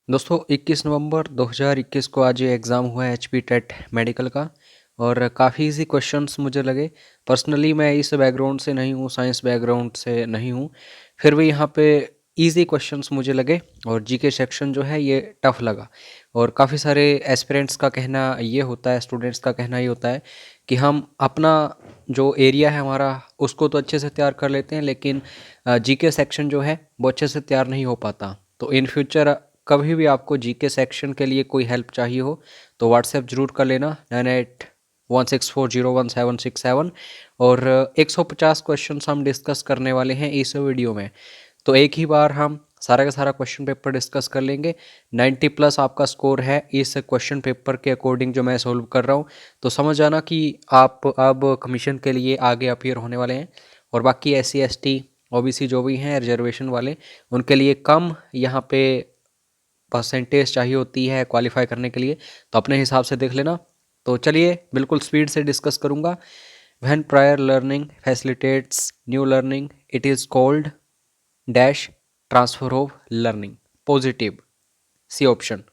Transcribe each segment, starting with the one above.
दोस्तों 21 नवंबर 2021 को आज ये एग्ज़ाम हुआ है एचपी टेट मेडिकल का। और काफ़ी इजी क्वेश्चंस मुझे लगे। पर्सनली मैं इस बैकग्राउंड से नहीं हूँ, साइंस बैकग्राउंड से नहीं हूँ, फिर भी यहाँ पे इजी क्वेश्चंस मुझे लगे। और जीके सेक्शन जो है ये टफ लगा। और काफ़ी सारे एस्पिरेंट्स का कहना ये होता है, स्टूडेंट्स का कहना ये होता है कि हम अपना जो एरिया है हमारा उसको तो अच्छे से तैयार कर लेते हैं, लेकिन जीके सेक्शन जो है वो अच्छे से तैयार नहीं हो पाता। तो इन फ्यूचर कभी भी आपको जीके सेक्शन के लिए कोई हेल्प चाहिए हो तो व्हाट्सएप ज़रूर कर लेना 9816401767। और 150 क्वेश्चन हम डिस्कस करने वाले हैं इस वीडियो में। तो एक ही बार हम सारा का सारा क्वेश्चन पेपर डिस्कस कर लेंगे। 90 प्लस आपका स्कोर है इस क्वेश्चन पेपर के अकॉर्डिंग जो मैं सोल्व कर रहा हूँ। तो समझ जाना कि आप अब कमीशन के लिए आगे अपीयर होने वाले हैं। और बाकी SC ST OBC जो भी हैं रिजर्वेशन वाले, उनके लिए कम यहाँ पे परसेंटेज चाहिए होती है क्वालिफाई करने के लिए। तो अपने हिसाब से देख लेना। तो चलिए बिल्कुल स्पीड से डिस्कस करूँगा। When prior learning facilitates new learning it is called dash transfer of learning positive. C option.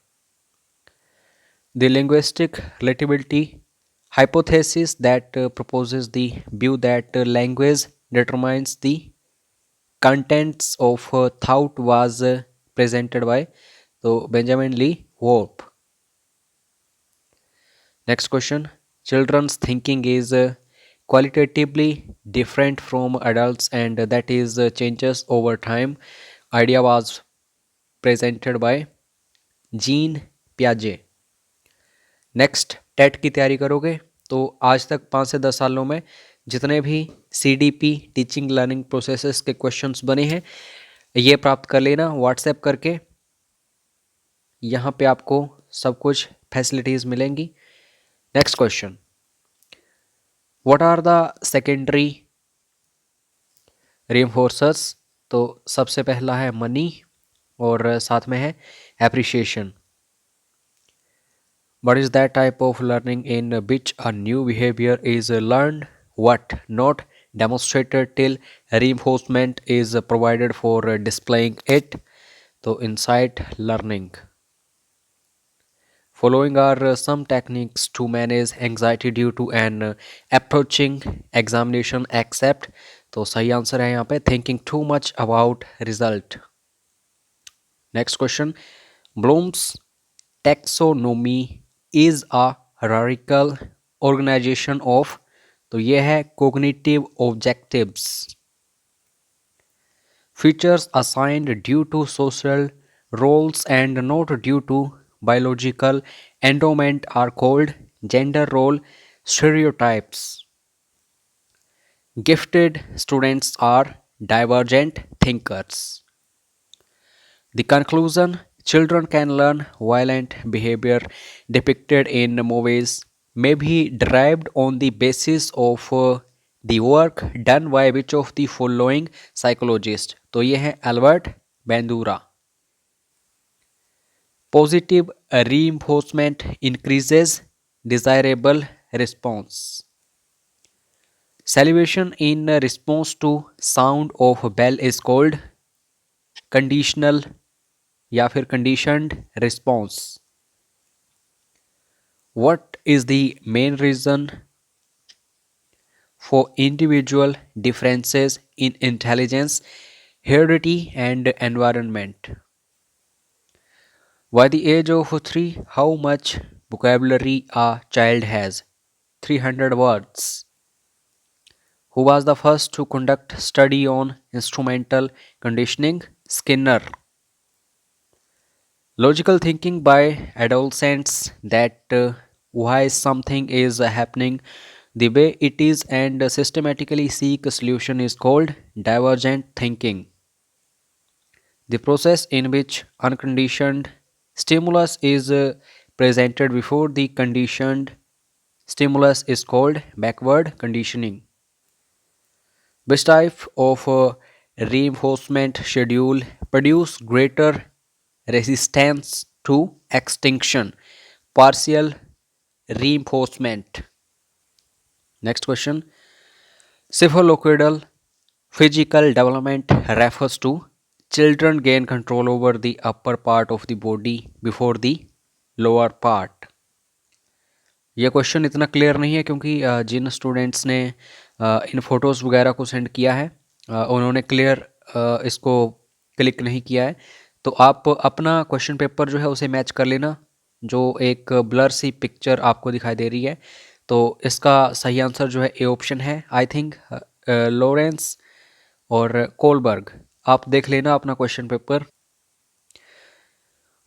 The linguistic रिलेटिबिलिटी hypothesis that proposes the view that language determines the contents of thought was presented by तो Benjamin Lee Whorf. Next question. Children's thinking is qualitatively different from adults and that is changes over time. Idea was presented by Jean प्याजे। Next TET की तैयारी करोगे तो आज तक 5 से 10 सालों में जितने भी CDP टीचिंग लर्निंग प्रोसेसेस के क्वेश्चंस बने हैं ये प्राप्त कर लेना व्हाट्सएप करके। यहाँ पे आपको सब कुछ फैसिलिटीज़ मिलेंगी। Next question. What are the secondary reinforcers. तो सबसे पहला है मनी और साथ में है appreciation. What is that type of learning in which a new behavior is learned, what not demonstrated till reinforcement is provided for displaying it? तो insight learning. Following are some techniques to manage anxiety due to an approaching examination except तो सही answer है यहाँ पे thinking too much about result. Next question. Bloom's taxonomy is a hierarchical organization of तो ये है cognitive objectives. Features assigned due to social roles and not due to biological endowment are called gender role stereotypes. Gifted students are divergent thinkers. The conclusion. Children can learn violent behavior depicted in movies may be derived on the basis of the work done by which of the following psychologist. तो ये है Albert बेंदूरा। Positive reinforcement increases desirable response. Salivation in response to sound of bell is called conditional या फिर conditioned response. What is the main reason for individual differences in intelligence, heredity, and environment? By the age of 3, how much vocabulary a child has? 300 words. Who was the first to conduct study on instrumental conditioning? Skinner. Logical thinking by adolescents that why something is happening the way it is and systematically seek a solution is called divergent thinking. The process in which unconditioned stimulus is presented before the conditioned stimulus is called backward conditioning. Which type of reinforcement schedule produce greater resistance to extinction? Partial reinforcement. Next question. Cephalopoidal physical development refers to children gain control over the upper part of the body before the lower part? ये question इतना clear नहीं है क्योंकि जिन students ने इन photos वगैरह को send किया है उन्होंने क्लियर इसको क्लिक नहीं किया है। तो आप अपना क्वेश्चन पेपर जो है उसे मैच कर लेना, जो एक ब्लर सी पिक्चर आपको दिखाई दे रही है। तो इसका सही आंसर जो है ए ऑप्शन है, आई थिंक लॉरेंस और कोलबर्ग। आप देख लेना अपना question paper.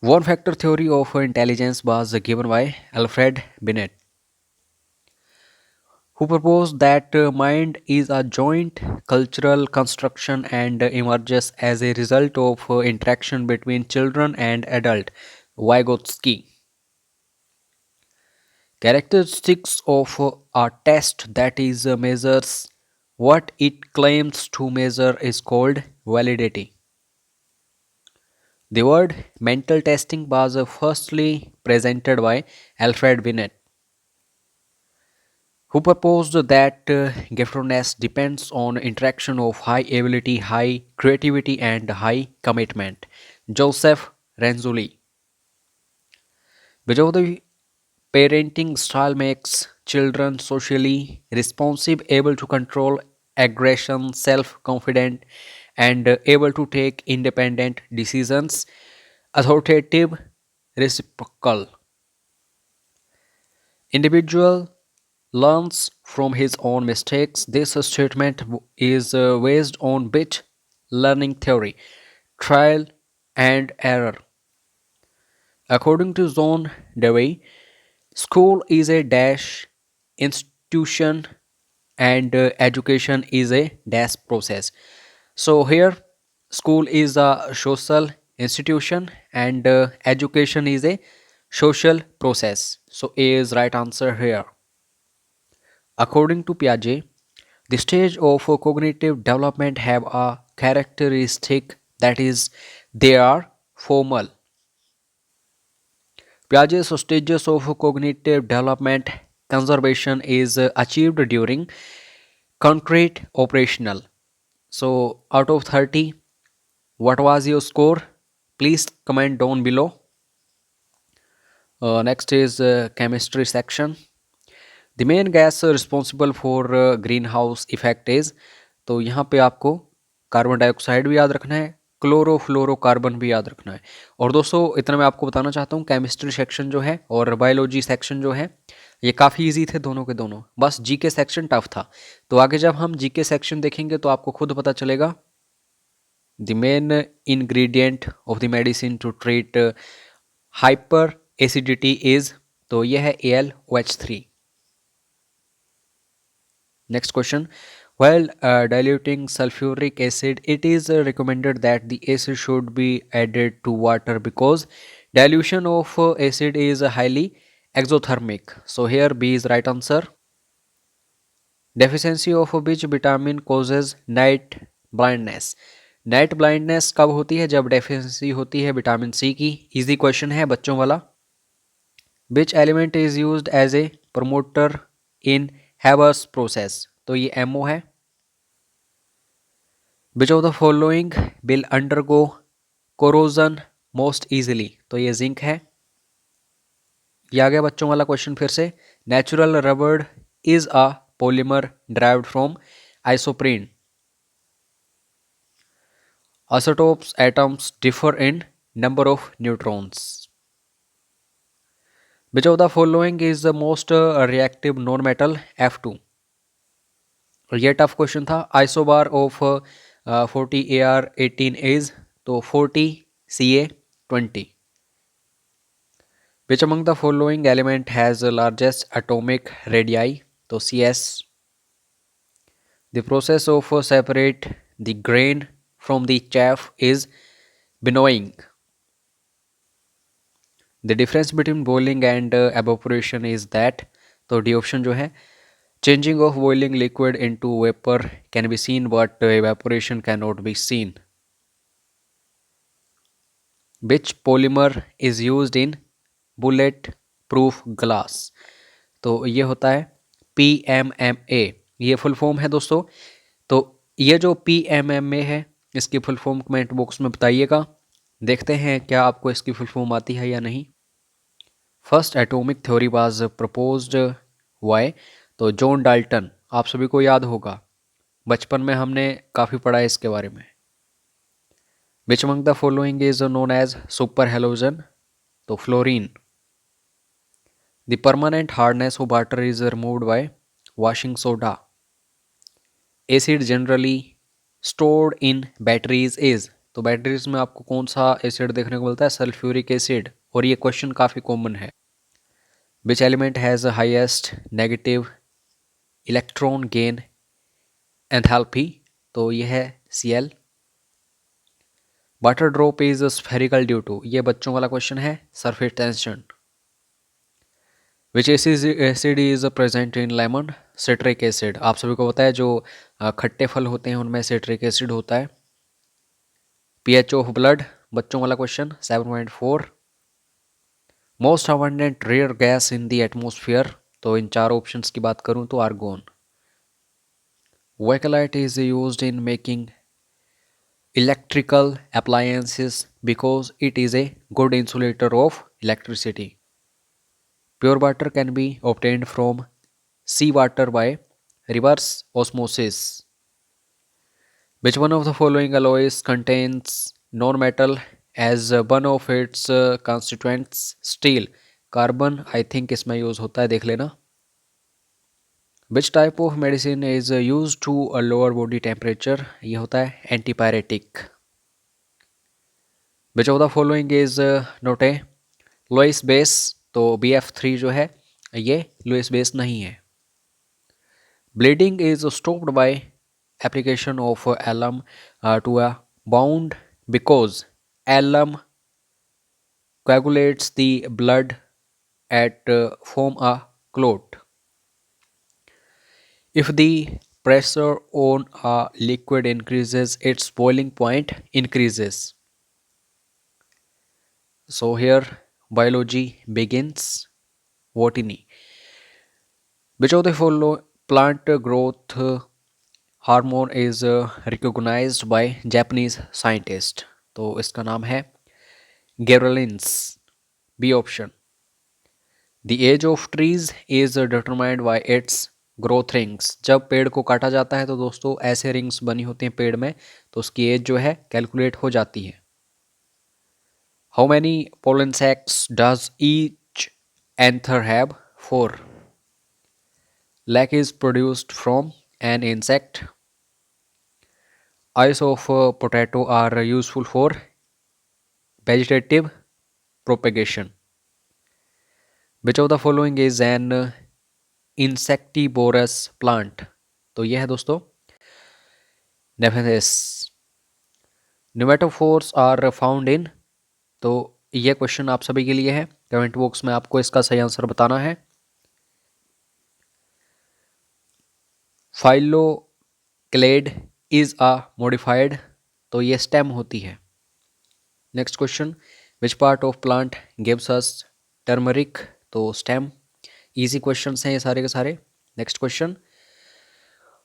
One factor theory of intelligence was given by Alfred beneath, who proposed that mind is a joint cultural construction and emerges as a result of interaction between children and adult. Vygotsky. Characteristics of a test that is measures what it claims to measure is called validity. The word mental testing was firstly presented by Alfred Binet, who proposed that giftedness depends on interaction of high ability, high creativity, and high commitment. Joseph Renzulli. Which of the parenting style makes children socially responsive, able to control aggression, self-confident, and able to take independent decisions? Authoritative, reciprocal. Individual learns from his own mistakes. This statement is based on bit learning theory, trial and error. According to John Dewey, school is a dash institution and education is a dash process. So here, school is a social institution and education is a social process. So A is right answer here. According to Piaget, the stage of cognitive development have a characteristic that is they are formal. Piaget's stages of cognitive development conservation is achieved during concrete operational. So out of 30, what was your score? Please comment down below. Next is chemistry section. The main gas responsible for green house effect is, तो यहाँ पे आपको carbon dioxide भी याद रखना है, chlorofluorocarbon भी याद रखना है। और दोस्तों इतना मैं आपको बताना चाहता हूँ, केमिस्ट्री सेक्शन जो है और बायोलॉजी सेक्शन जो है ये काफ़ी इजी थे दोनों के दोनों, बस जीके सेक्शन टफ था। तो आगे जब हम जीके सेक्शन देखेंगे तो आपको खुद पता चलेगा। The main ingredient of the medicine to treat hyper acidity is, तो यह है AlOH3। Next question. While diluting sulfuric acid, it is recommended that the acid should be added to water because dilution of acid is highly exothermic. So here B is right answer. Deficiency of which vitamin causes night blindness? Night blindness कब होती है? जब deficiency होती है vitamin C की। Easy question है बच्चों वाला। Which element is used as a promoter in Haber's process? तो ये MO है। Which of the following will undergo corrosion most easily? तो ये जिंक है। ये आ गया बच्चों वाला क्वेश्चन फिर से। नेचुरल रबड़ is a polymer derived from isoprene. Isotopes atoms differ in number of neutrons. Which of the following is the most reactive non-metal? F2. ये टफ क्वेश्चन था। आइसोबार ऑफ 40Ar18 इज, तो 40Ca20। Which among the following element has the largest atomic radii? तो CS। The process of separate the grain from the chaff is winnowing. The difference between boiling and evaporation is that, तो D option जो है, changing of boiling liquid into vapor can be seen but evaporation cannot be seen. Which polymer is used in bullet proof glass? तो ये होता है PMMA। ये full form है दोस्तों। तो ये जो PMMA है इसकी फुल फॉर्म कमेंट बॉक्स में बताइएगा। देखते हैं क्या आपको इसकी फुल फॉर्म आती है या नहीं। First atomic theory was proposed by, तो जॉन डाल्टन, आप सभी को याद होगा, बचपन में हमने काफ़ी पढ़ा है इसके बारे में। Which among the following is known as super halogen, तो fluorine. The permanent hardness of water is removed by washing soda. Acid generally stored in batteries is, तो बैटरीज में आपको कौन सा एसिड देखने को मिलता है? सल्फ्यूरिक एसिड, और ये क्वेश्चन काफ़ी कॉमन है। Which element has highest negative electron gain enthalpy, तो ये है Cl। Water drop is spherical due to, ये बच्चों वाला क्वेश्चन है, surface tension. Which acid is present in lemon? Citric acid, आप सभी को पता है जो खट्टे फल होते हैं उनमें सिट्रिक एसिड होता है। pH ऑफ ब्लड, बच्चों वाला question, 7.4। Most abundant rare gas in the atmosphere, तो इन चार ऑप्शंस की बात करूं तो argon. Bakelite is used in making electrical appliances because it is a good insulator of electricity. Pure water can be obtained from seawater by reverse osmosis. Which one of the following alloys contains non-metal as one of its constituents? Steel, carbon, I think इसमें use होता है, देख लेना। Which type of medicine is used to lower body temperature? ये होता है antipyretic. Which of the following is not a Lewis base? तो BF3 जो है ये Lewis base नहीं है। Bleeding is stopped by application of alum to a wound because alum coagulates the blood at form a clot. If the pressure on a liquid increases, its boiling point increases. So here biology begins. Botany. Which of the following plant growth hormone is recognized by Japanese scientist? तो इसका नाम है gibberellins, B option. The age of trees is determined by its growth rings, जब पेड़ को काटा जाता है तो दोस्तों ऐसे रिंग्स बनी होती हैं पेड़ में, तो उसकी एज जो है कैलकुलेट हो जाती है। How many pollen sacs does each anther have? 4। Lac is produced from an insect. Eyes of potato are useful for vegetative propagation. Which of the following is an insectivorous plant? तो यह है दोस्तों नेफेनेस। Pneumatophores are found in, तो यह question आप सभी के लिए है, कमेंट बॉक्स में आपको इसका सही आंसर बताना है। फाइलोक्लेड इज अ मॉडिफाइड, तो ये स्टेम होती है। Next question, which part of plant gives us turmeric? तो स्टेम। इजी क्वेश्चंस हैं ये सारे के सारे। Next question,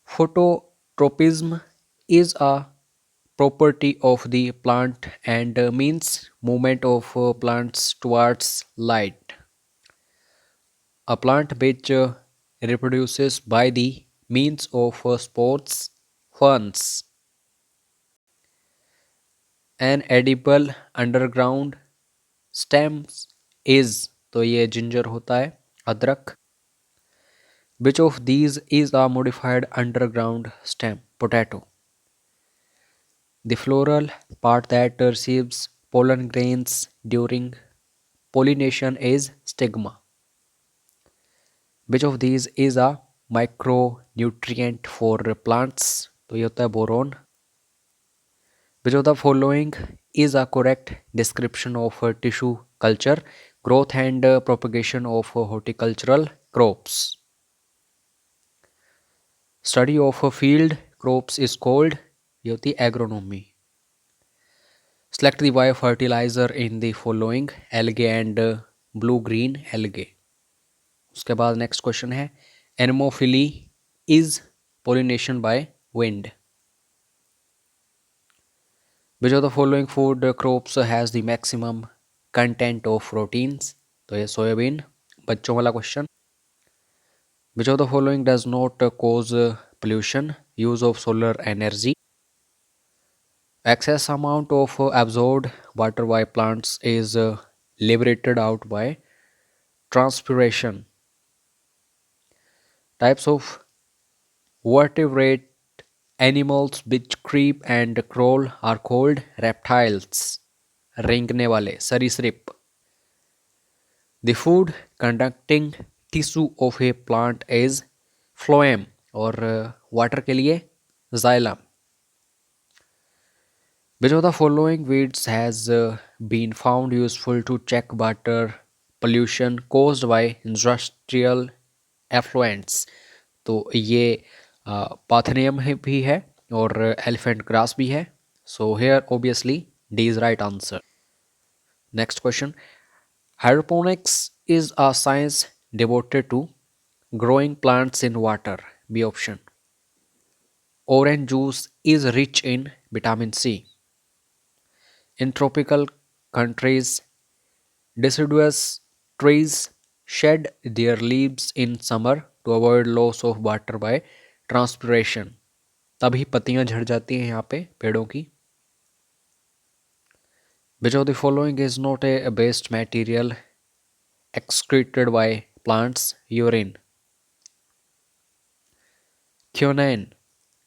phototropism is a property of the plant and means movement of plants towards light. A plant which reproduces by the means of spores, ferns. An edible underground stems is, तो ये ginger होता है, अदरक। Which of these is a modified underground stem? Potato. The floral part that receives pollen grains during pollination is stigma. Which of these is a micronutrient for plants? तो ये होता है boron. Which of the following is a correct description of tissue culture, growth and propagation of horticultural crops? Study of field crops is called, ये होती है agronomy. Select the biofertilizer in the following, algae and blue green algae. उसके बाद next question है, anemophily is pollination by wind. Which of the following food crops has the maximum content of proteins? तो ये soybean. बच्चों वाला question. Which of the following does not cause pollution? Use of solar energy. Excess amount of absorbed water by plants is liberated out by transpiration. Types of vertebrate animals which creep and crawl are called reptiles. रेंगने वाले सरीसृप. The food conducting tissue of a plant is phloem और water के लिए xylem. Which of the following weeds has been found useful to check water pollution caused by industrial effluents? तो ये पाथनियम भी है और एलिफेंट ग्रास भी है. So here obviously D is right answer. Next question. Hydroponics is a science devoted to growing plants in water. B option. Orange juice is rich in vitamin C. In tropical countries, deciduous trees shed their leaves in summer to avoid loss of water by transpiration. तभी पत्तियां झड़ जाती हैं यहाँ पे पेड़ों की. Which of the following is not a waste material excreted by plants? Urine. Quinine.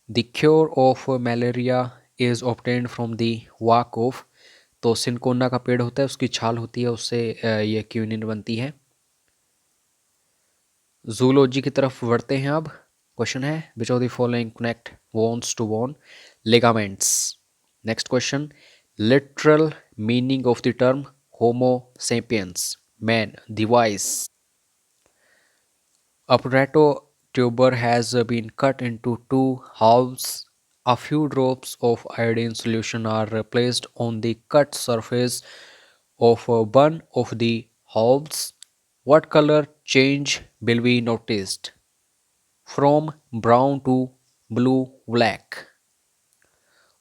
The cure of malaria is obtained from the bark of. तो सिनकोना का पेड़ होता है, उसकी छाल होती है, उससे ये क्यूनिन बनती है. जूलॉजी की तरफ बढ़ते हैं अब. क्वेश्चन है which of the following connect bones to bone? Ligaments. Next question. Literal meaning of the term homo sapiens? Man, device. A potato tuber has been cut into two halves. A few drops of iodine solution are placed on the cut surface of one of the halves. What color change will be noticed? From brown to blue black.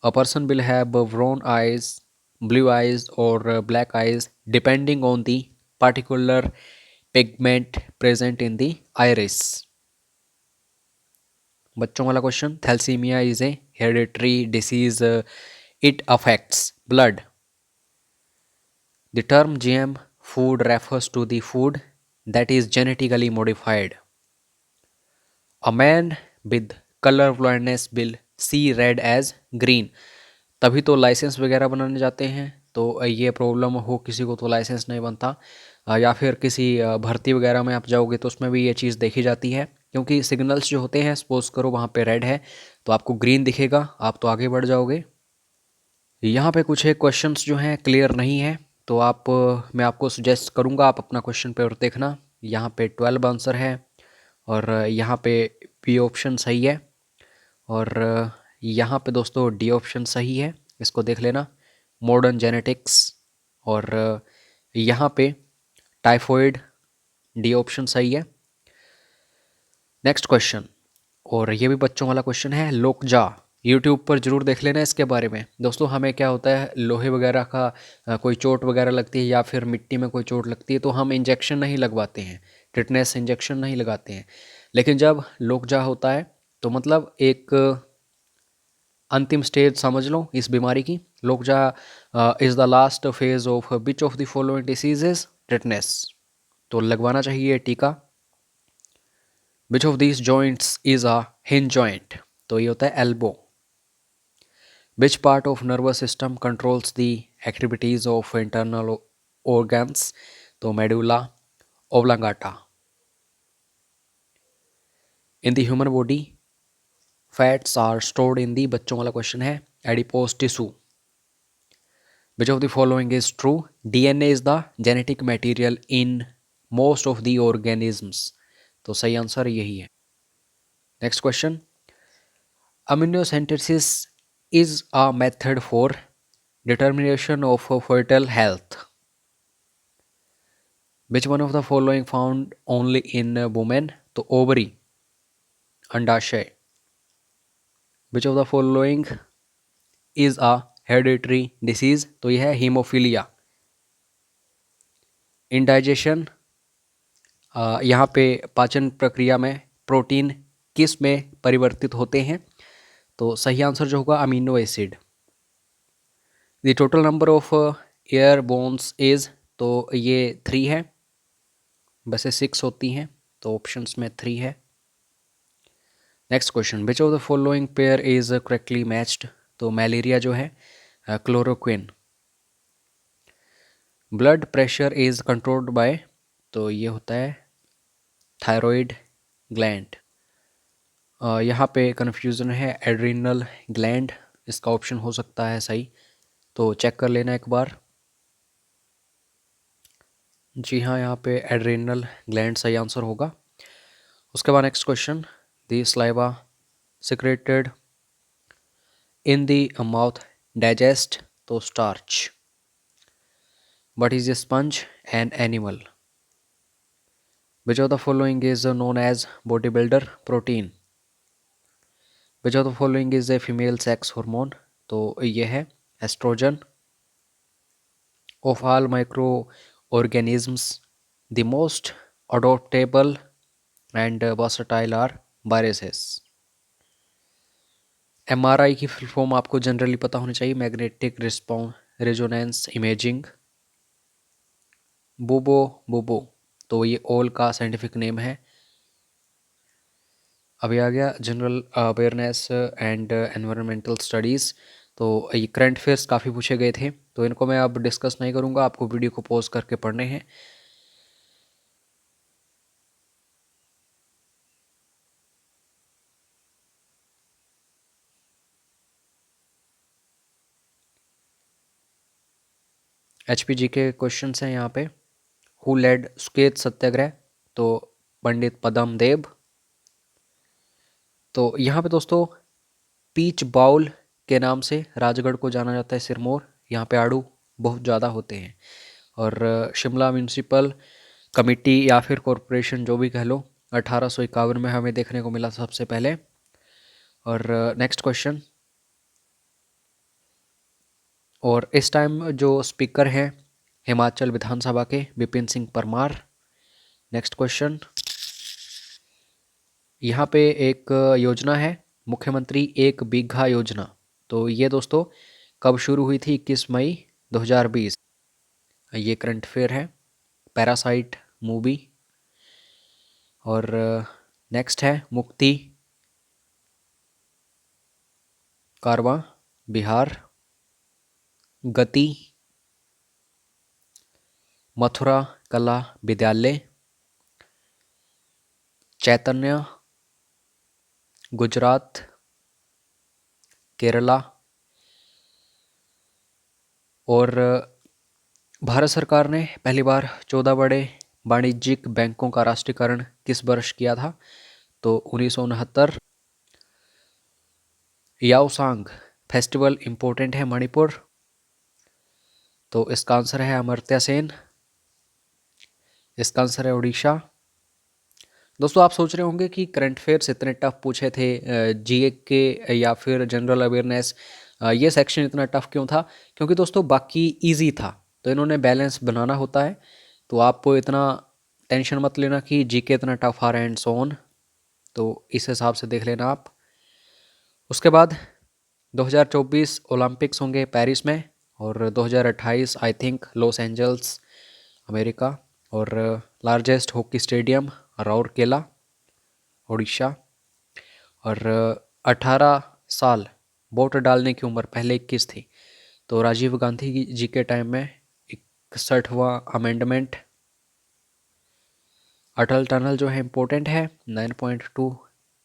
A person will have brown eyes, blue eyes or black eyes depending on the particular pigment present in the iris. बच्चों वाला question. Thalassemia is a hereditary disease. It affects blood. The term GM food refers to the food that is genetically modified. A man with color blindness will see red as green. तभी तो licence वगैरह बनाने जाते हैं, तो ये problem हो किसी को तो लाइसेंस नहीं बनता. या फिर किसी भर्ती वगैरह में आप जाओगे तो उसमें भी ये चीज़ देखी जाती है, क्योंकि सिग्नल्स जो होते हैं, सपोज करो वहाँ पे रेड है तो आपको ग्रीन दिखेगा, आप तो आगे बढ़ जाओगे. यहाँ पे कुछ एक क्वेश्चंस जो हैं क्लियर नहीं है, तो मैं आपको सजेस्ट करूँगा आप अपना क्वेश्चन पेपर देखना. यहाँ पे 12 आंसर है और यहाँ पे बी ऑप्शन सही है और यहाँ पे दोस्तों डी ऑप्शन सही है, इसको देख लेना. मॉडर्न जेनेटिक्स और यहाँ पे टाइफॉइड, डी ऑप्शन सही है. नेक्स्ट क्वेश्चन, और ये भी बच्चों वाला क्वेश्चन है. लोकजा. यूट्यूब पर ज़रूर देख लेना इसके बारे में. दोस्तों हमें क्या होता है, लोहे वगैरह का कोई चोट वगैरह लगती है या फिर मिट्टी में कोई चोट लगती है तो हम इंजेक्शन नहीं लगवाते हैं, टिटनेस इंजेक्शन नहीं लगाते हैं. लेकिन जब लोकजा होता है तो मतलब एक अंतिम स्टेज समझ लो इस बीमारी की. Lockjaw is the last phase of which of the following diseases? Tetanus. तो लगवाना चाहिए टीका. Which of this joints is a hinge joint? तो ये होता है elbow. Which part of nervous system controls the activities of internal organs? तो medulla oblongata. In the human body, fats are stored in the, बच्चों वाला question है, adipose tissue. Which of the following is true? DNA is the genetic material in most of the organisms. तो सही answer यही है. Next question. Amniocentesis is a method for determination of fetal health. Which one of the following found only in women? तो ovary, अंडाशय. Which of the following is a hereditary disease, तो यह है haemophilia. Indigestion, यहाँ पे पाचन प्रक्रिया में प्रोटीन किस में परिवर्तित होते हैं, तो सही आंसर जो होगा amino acid. The total number of air bones is, तो ये 3 है, वैसे 6 होती हैं, तो ऑप्शंस में 3 है। Next question, which of the following pair is correctly matched, तो मलेरिया जो है chloroquine. Blood pressure is controlled by, तो ये होता है थायराइड ग्लैंड। यहाँ पे कन्फ्यूज़न है एड्रिनल ग्लैंड, इसका ऑप्शन हो सकता है सही, तो चेक कर लेना एक बार। जी हाँ, यहाँ पे एड्रिनल ग्लैंड सही आंसर होगा। उसके बाद next question, the saliva secreted in the mouth digest, तो starch. What is a sponge? An animal. Which of the following is known as bodybuilder protein? Which of the following is a female sex hormone? तो ये है oestrogen. Of all microorganisms, the most adaptable and versatile are viruses. MRI की full form आपको generally पता होनी चाहिए, magnetic response resonance imaging. बोबो बोबो, तो ये ऑल का साइंटिफिक नेम है। अभी आ गया general awareness and environmental studies, तो ये करंट अफेयर्स काफ़ी पूछे गए थे, तो इनको मैं अब डिस्कस नहीं करूँगा, आपको वीडियो को पॉज करके पढ़ने हैं। HPG के क्वेश्चंस हैं यहाँ पे। हु लेड सुकेत सत्याग्रह, तो पंडित पदम देव। तो यहाँ पे दोस्तों पीच बाउल के नाम से राजगढ़ को जाना जाता है, सिरमौर, यहाँ पे आड़ू बहुत ज़्यादा होते हैं। और शिमला म्यूनसिपल कमेटी या फिर कॉरपोरेशन जो भी कह लो, 1851 में हमें देखने को मिला सबसे पहले। और नेक्स्ट क्वेश्चन, और इस टाइम जो स्पीकर हैं हिमाचल विधानसभा के विपिन सिंह परमार। नेक्स्ट क्वेश्चन, यहाँ पे एक योजना है मुख्यमंत्री एक बीघा योजना, तो ये दोस्तों कब शुरू हुई थी? 21 मई 2020। ये करंट अफेयर है, पैरासाइट मूवी। और नेक्स्ट है मुक्ति कारवां बिहार, गति मथुरा कला विद्यालय, चैतन्य गुजरात केरला। और भारत सरकार ने पहली बार 14 बड़े वाणिज्यिक बैंकों का राष्ट्रीयकरण किस वर्ष किया था? तो 1969। याओसांग फेस्टिवल इम्पोर्टेंट है मणिपुर, तो इसका आंसर है अमर्त्य सेन। इसका आंसर है उड़ीसा। दोस्तों आप सोच रहे होंगे कि करंट अफेयर्स इतने टफ पूछे थे, जीए के या फिर जनरल अवेयरनेस, ये सेक्शन इतना टफ क्यों था? क्योंकि दोस्तों बाकी इजी था, तो इन्होंने बैलेंस बनाना होता है, तो आप इतना टेंशन मत लेना कि जीके इतना टफ आ रहा है एंड सो ऑन, तो इस हिसाब से देख लेना आप। उसके बाद 2024 ओलंपिक्स होंगे पेरिस में, और 2028 I think Los Angeles America. और largest hockey stadium Rourkela Odisha. और 18 साल वोट डालने की उम्र पहले 21 थी, तो राजीव गांधी जी के टाइम में 61वां अमेंडमेंट। अटल टनल जो है इम्पोर्टेंट है, 9.2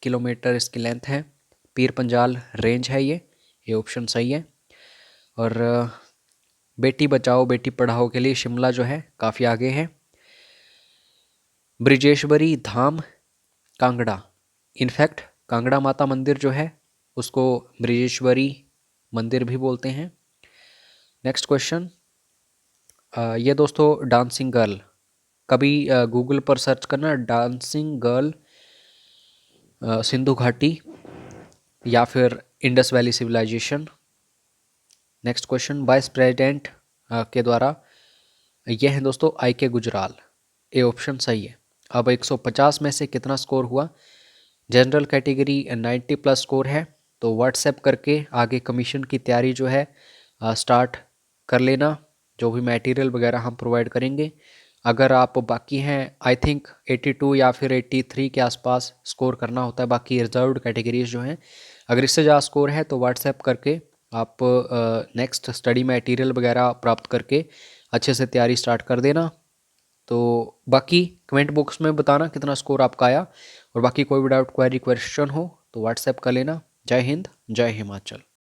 किलोमीटर इसकी लेंथ है, पीर पंजाल रेंज है ये ऑप्शन सही है। और बेटी बचाओ बेटी पढ़ाओ के लिए शिमला जो है काफ़ी आगे है। ब्रिजेश्वरी धाम कांगड़ा, इनफैक्ट कांगड़ा माता मंदिर जो है उसको ब्रिजेश्वरी मंदिर भी बोलते हैं। नेक्स्ट क्वेश्चन, ये दोस्तों डांसिंग गर्ल, कभी गूगल पर सर्च करना डांसिंग गर्ल सिंधु घाटी या फिर Indus valley civilisation. Next question, vice president के द्वारा, ये है दोस्तों आई के गुजराल, ए ऑप्शन सही है। अब 150 में से कितना स्कोर हुआ? जनरल कैटेगरी 90 प्लस स्कोर है, तो व्हाट्सएप करके आगे कमीशन की तैयारी जो है स्टार्ट कर लेना, जो भी मटेरियल वगैरह हम प्रोवाइड करेंगे। अगर आप बाकी हैं, आई थिंक 82 या फिर 83 के आसपास स्कोर करना होता है बाकी रिजर्व्ड कैटेगरीज जो हैं, अगर इससे ज़्यादा स्कोर है तो व्हाट्सएप करके आप नेक्स्ट स्टडी मटेरियल वगैरह प्राप्त करके अच्छे से तैयारी स्टार्ट कर देना। तो बाकी कमेंट बॉक्स में बताना कितना स्कोर आपका आया, और बाकी कोई भी डाउट क्वेरी क्वेश्चन हो तो व्हाट्सएप कर लेना। जय हिंद, जय हिमाचल।